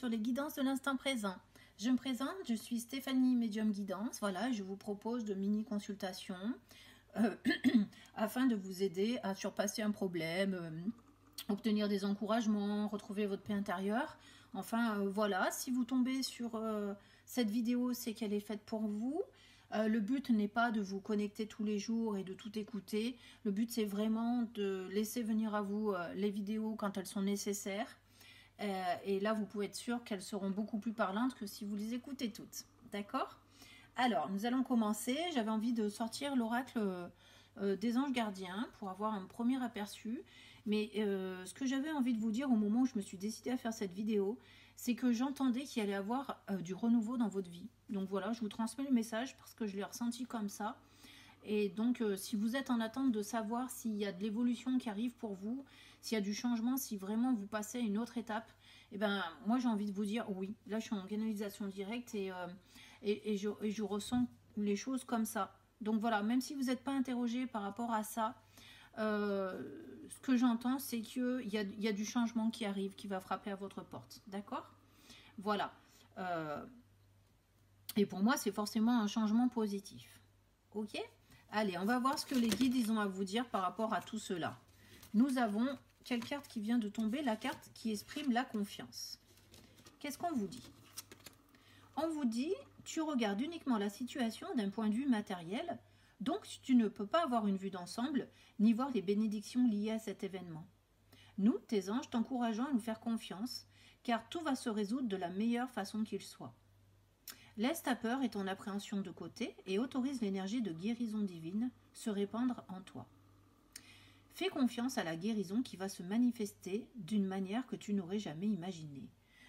sur les guidances de l'instant présent. Je me présente, je suis Stéphanie Médium Guidance. Voilà, je vous propose de mini-consultations afin de vous aider à surpasser un problème, obtenir des encouragements, retrouver votre paix intérieure. Enfin, voilà, si vous tombez sur cette vidéo, c'est qu'elle est faite pour vous. Le but n'est pas de vous connecter tous les jours et de tout écouter. Le but, c'est vraiment de laisser venir à vous les vidéos quand elles sont nécessaires. Et là, vous pouvez être sûr qu'elles seront beaucoup plus parlantes que si vous les écoutez toutes. D'accord? Alors, nous allons commencer. J'avais envie de sortir l'oracle des anges gardiens pour avoir un premier aperçu. Mais ce que j'avais envie de vous dire au moment où je me suis décidée à faire cette vidéo, c'est que j'entendais qu'il allait y avoir du renouveau dans votre vie. Donc voilà, je vous transmets le message parce que je l'ai ressenti comme ça. Et donc, si vous êtes en attente de savoir s'il y a de l'évolution qui arrive pour vous, s'il y a du changement, si vraiment vous passez à une autre étape, eh ben, moi j'ai envie de vous dire oui. Là, je suis en canalisation directe et je ressens les choses comme ça. Donc voilà, même si vous n'êtes pas interrogé par rapport à ça, ce que j'entends, c'est qu'il y a du changement qui arrive, qui va frapper à votre porte. D'accord? Voilà. Et pour moi, c'est forcément un changement positif. Ok? Allez, on va voir ce que les guides ils ont à vous dire par rapport à tout cela. Nous avons, quelle carte qui vient de tomber? La carte qui exprime la confiance. Qu'est-ce qu'on vous dit? On vous dit, tu regardes uniquement la situation d'un point de vue matériel, donc tu ne peux pas avoir une vue d'ensemble, ni voir les bénédictions liées à cet événement. Nous, tes anges, t'encourageons à nous faire confiance, car tout va se résoudre de la meilleure façon qu'il soit. Laisse ta peur et ton appréhension de côté et autorise l'énergie de guérison divine se répandre en toi. Fais confiance à la guérison qui va se manifester d'une manière que tu n'aurais jamais imaginée.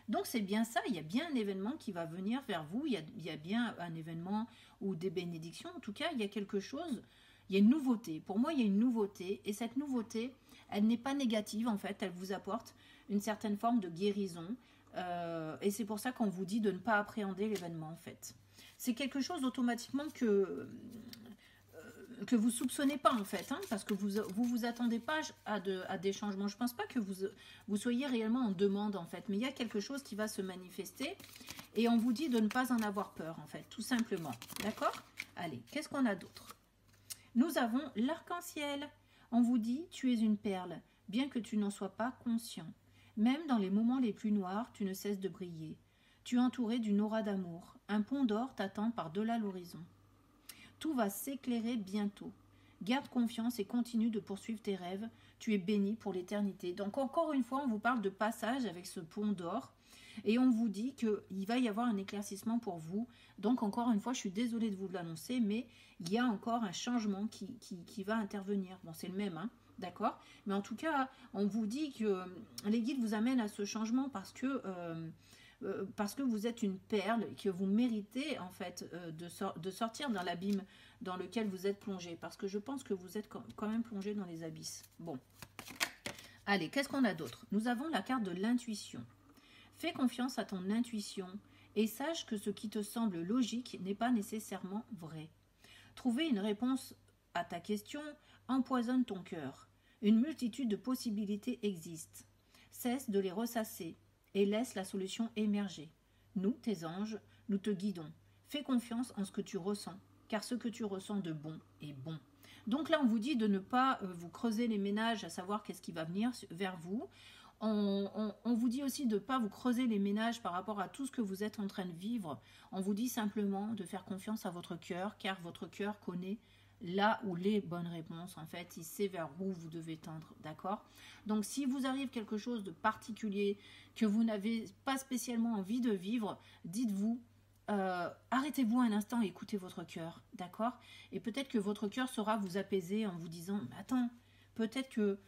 Donc c'est bien ça, il y a bien un événement qui va venir vers vous, il y a bien un événement ou des bénédictions, en tout cas il y a quelque chose, il y a une nouveauté. Pour moi il y a une nouveauté et cette nouveauté, elle n'est pas négative en fait, elle vous apporte une certaine forme de guérison. Et c'est pour ça qu'on vous dit de ne pas appréhender l'événement en fait. C'est quelque chose automatiquement que vous soupçonnez pas en fait, hein, parce que vous attendez pas à des changements. Je pense pas que vous soyez réellement en demande en fait, mais il y a quelque chose qui va se manifester et on vous dit de ne pas en avoir peur en fait, tout simplement. D'accord? Allez, qu'est-ce qu'on a d'autre? Nous avons l'arc-en-ciel. On vous dit, tu es une perle, bien que tu n'en sois pas conscient. Même dans les moments les plus noirs, tu ne cesses de briller. Tu es entouré d'une aura d'amour. Un pont d'or t'attend par-delà l'horizon. Tout va s'éclairer bientôt. Garde confiance et continue de poursuivre tes rêves. Tu es béni pour l'éternité. Donc encore une fois, on vous parle de passage avec ce pont d'or. Et on vous dit qu'il va y avoir un éclaircissement pour vous. Donc encore une fois, je suis désolée de vous l'annoncer, mais il y a encore un changement qui va intervenir. Bon, c'est le même, hein. D'accord? Mais en tout cas, on vous dit que les guides vous amènent à ce changement parce que vous êtes une perle et que vous méritez en fait de sortir dans l'abîme dans lequel vous êtes plongé. Parce que je pense que vous êtes quand même plongé dans les abysses. Bon. Allez, qu'est-ce qu'on a d'autre? Nous avons la carte de l'intuition. Fais confiance à ton intuition et sache que ce qui te semble logique n'est pas nécessairement vrai. Trouver une réponse à ta question empoisonne ton cœur. Une multitude de possibilités existent. Cesse de les ressasser et laisse la solution émerger. Nous, tes anges, nous te guidons. Fais confiance en ce que tu ressens, car ce que tu ressens de bon est bon. Donc là, on vous dit de ne pas vous creuser les ménages à savoir qu'est-ce qui va venir vers vous. On vous dit aussi de ne pas vous creuser les ménages par rapport à tout ce que vous êtes en train de vivre. On vous dit simplement de faire confiance à votre cœur, car votre cœur connaît là où les bonnes réponses, en fait, il sait vers où vous devez tendre, d'accord? Donc, si vous arrive quelque chose de particulier que vous n'avez pas spécialement envie de vivre, dites-vous, arrêtez-vous un instant et écoutez votre cœur, d'accord? Et peut-être que votre cœur saura vous apaiser en vous disant, attends, peut-être que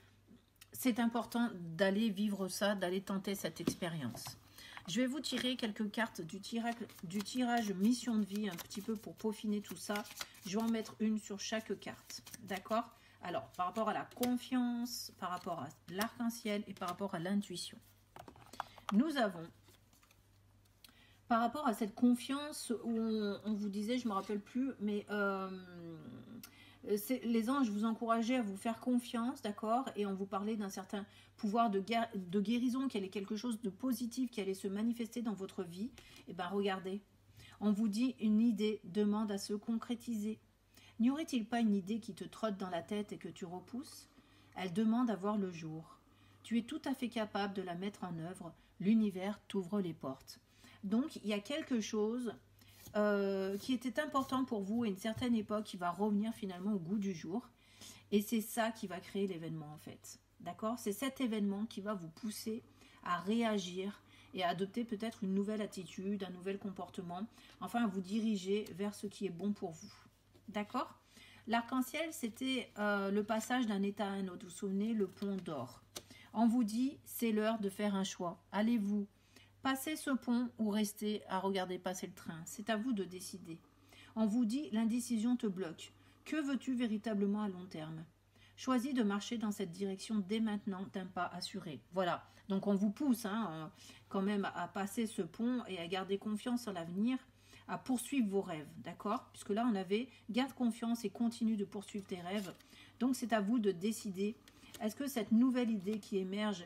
c'est important d'aller vivre ça, d'aller tenter cette expérience. Je vais vous tirer quelques cartes du tirage mission de vie, un petit peu pour peaufiner tout ça. Je vais en mettre une sur chaque carte. D'accord? Alors, par rapport à la confiance, par rapport à l'arc-en-ciel et par rapport à l'intuition. Nous avons, par rapport à cette confiance où on vous disait, je ne me rappelle plus, mais les anges vous encourageaient à vous faire confiance, d'accord? Et on vous parlait d'un certain pouvoir de guérison, qu'il y allait quelque chose de positif qui allait se manifester dans votre vie. Et bien regardez, on vous dit une idée demande à se concrétiser. N'y aurait-il pas une idée qui te trotte dans la tête et que tu repousses? Elle demande à voir le jour. Tu es tout à fait capable de la mettre en œuvre. L'univers t'ouvre les portes. Donc il y a quelque chose qui était important pour vous à une certaine époque qui va revenir finalement au goût du jour. Et c'est ça qui va créer l'événement en fait. D'accord? C'est cet événement qui va vous pousser à réagir et à adopter peut-être une nouvelle attitude, un nouvel comportement, enfin à vous diriger vers ce qui est bon pour vous. D'accord? L'arc-en-ciel, c'était le passage d'un état à un autre. Vous vous souvenez, le pont d'or. On vous dit, c'est l'heure de faire un choix. Allez-vous passer ce pont ou rester à regarder passer le train? C'est à vous de décider. On vous dit, l'indécision te bloque. Que veux-tu véritablement à long terme? Choisis de marcher dans cette direction dès maintenant d'un pas assuré. Voilà, donc on vous pousse quand même à passer ce pont et à garder confiance en l'avenir, à poursuivre vos rêves, d'accord? Puisque là on avait garde confiance et continue de poursuivre tes rêves. Donc c'est à vous de décider, est-ce que cette nouvelle idée qui émerge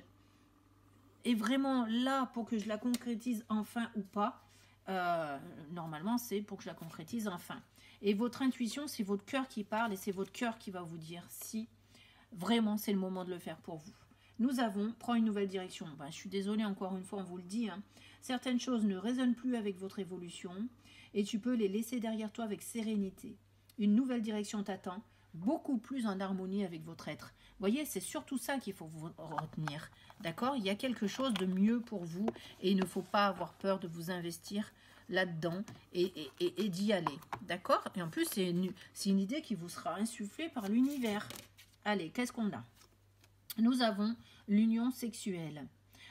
est vraiment là pour que je la concrétise enfin ou pas? Normalement c'est pour que je la concrétise enfin. Et votre intuition, c'est votre cœur qui parle et c'est votre cœur qui va vous dire si vraiment c'est le moment de le faire pour vous. Nous avons, prends une nouvelle direction. Ben, je suis désolée, encore une fois, on vous le dit. Certaines choses ne résonnent plus avec votre évolution et tu peux les laisser derrière toi avec sérénité. Une nouvelle direction t'attend, beaucoup plus en harmonie avec votre être. Vous voyez, c'est surtout ça qu'il faut vous retenir. D'accord? Il y a quelque chose de mieux pour vous et il ne faut pas avoir peur de vous investir là-dedans et d'y aller. D'accord? Et en plus, c'est une idée qui vous sera insufflée par l'univers. Allez, qu'est-ce qu'on a? Nous avons l'union sexuelle.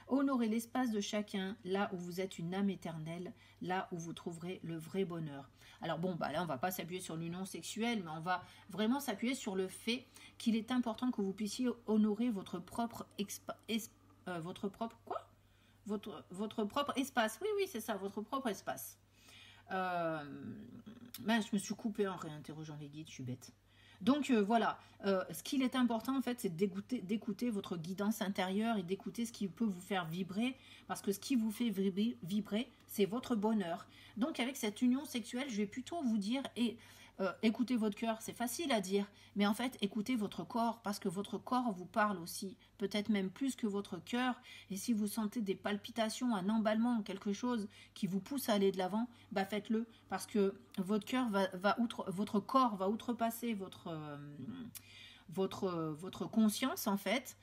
Honorez l'espace de chacun, là où vous êtes une âme éternelle, là où vous trouverez le vrai bonheur. Alors bon, bah là, on ne va pas s'appuyer sur l'union sexuelle, mais on va vraiment s'appuyer sur le fait qu'il est important que vous puissiez honorer votre propre votre propre espace. Oui, oui, c'est ça, votre propre espace. Je me suis coupée en réinterrogeant les guides, je suis bête. Donc voilà, ce qu'il est important en fait, c'est d'écouter votre guidance intérieure et d'écouter ce qui peut vous faire vibrer, parce que ce qui vous fait vibrer, c'est votre bonheur. Donc avec cette union sexuelle, je vais plutôt vous dire, écoutez votre cœur, c'est facile à dire, mais en fait, écoutez votre corps, parce que votre corps vous parle aussi, peut-être même plus que votre cœur, et si vous sentez des palpitations, un emballement, quelque chose qui vous pousse à aller de l'avant, bah faites-le, parce que votre cœur votre corps va outrepasser votre conscience en fait,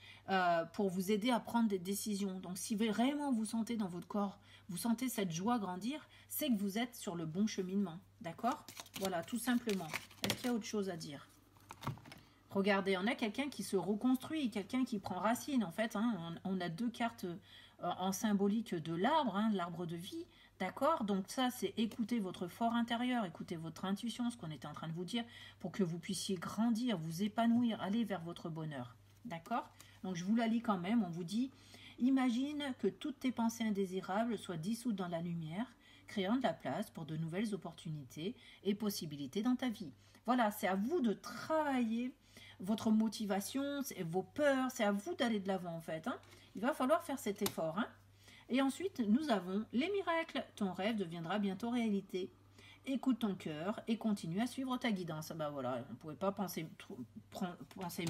pour vous aider à prendre des décisions. Donc si vraiment vous sentez dans votre corps, vous sentez cette joie grandir, c'est que vous êtes sur le bon cheminement, d'accord? Voilà, tout simplement. Est-ce qu'il y a autre chose à dire? Regardez, on a quelqu'un qui se reconstruit, quelqu'un qui prend racine en fait, on a deux cartes en symbolique de l'arbre, l'arbre de vie. D'accord? Donc ça, c'est écouter votre fort intérieur, écouter votre intuition, ce qu'on était en train de vous dire, pour que vous puissiez grandir, vous épanouir, aller vers votre bonheur. D'accord? Donc je vous la lis quand même, on vous dit, imagine que toutes tes pensées indésirables soient dissoutes dans la lumière, créant de la place pour de nouvelles opportunités et possibilités dans ta vie. Voilà, c'est à vous de travailler votre motivation, vos peurs, c'est à vous d'aller de l'avant en fait. Il va falloir faire cet effort. Et ensuite, nous avons les miracles. Ton rêve deviendra bientôt réalité. Écoute ton cœur et continue à suivre ta guidance. Ben voilà, on ne pouvait pas penser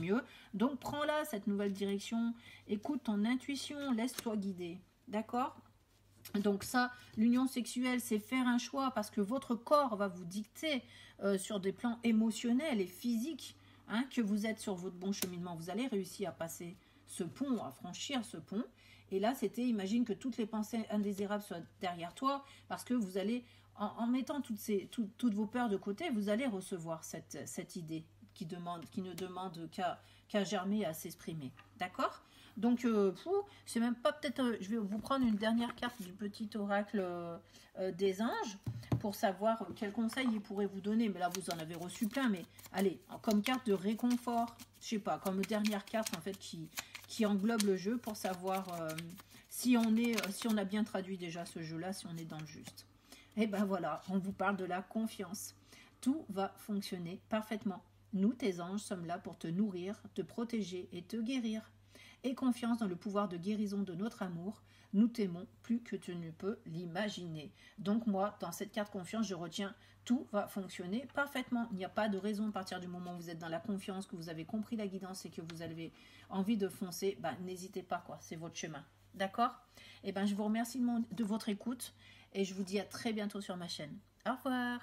mieux. Donc, prends-la, cette nouvelle direction. Écoute ton intuition, laisse-toi guider. D'accord? Donc ça, l'union sexuelle, c'est faire un choix parce que votre corps va vous dicter sur des plans émotionnels et physiques que vous êtes sur votre bon cheminement. Vous allez réussir à passer ce pont, à franchir ce pont. Et là, c'était, imagine que toutes les pensées indésirables soient derrière toi, parce que vous allez, en mettant toutes vos peurs de côté, vous allez recevoir cette idée qui ne demande qu'à germer et à s'exprimer. D'accord? Donc, c'est même pas peut-être, je vais vous prendre une dernière carte du petit oracle des anges, pour savoir quels conseils ils pourraient vous donner. Mais là, vous en avez reçu plein, mais allez, comme carte de réconfort, je sais pas, comme dernière carte, en fait, qui englobe le jeu pour savoir si on a bien traduit déjà ce jeu-là, si on est dans le juste. Et ben voilà, on vous parle de la confiance. Tout va fonctionner parfaitement. Nous, tes anges, sommes là pour te nourrir, te protéger et te guérir. Aie confiance dans le pouvoir de guérison de notre amour. Nous t'aimons plus que tu ne peux l'imaginer. Donc moi, dans cette carte confiance, je retiens tout va fonctionner parfaitement. Il n'y a pas de raison à partir du moment où vous êtes dans la confiance, que vous avez compris la guidance et que vous avez envie de foncer, n'hésitez pas, quoi. C'est votre chemin. D'accord? Je vous remercie de votre écoute et je vous dis à très bientôt sur ma chaîne. Au revoir.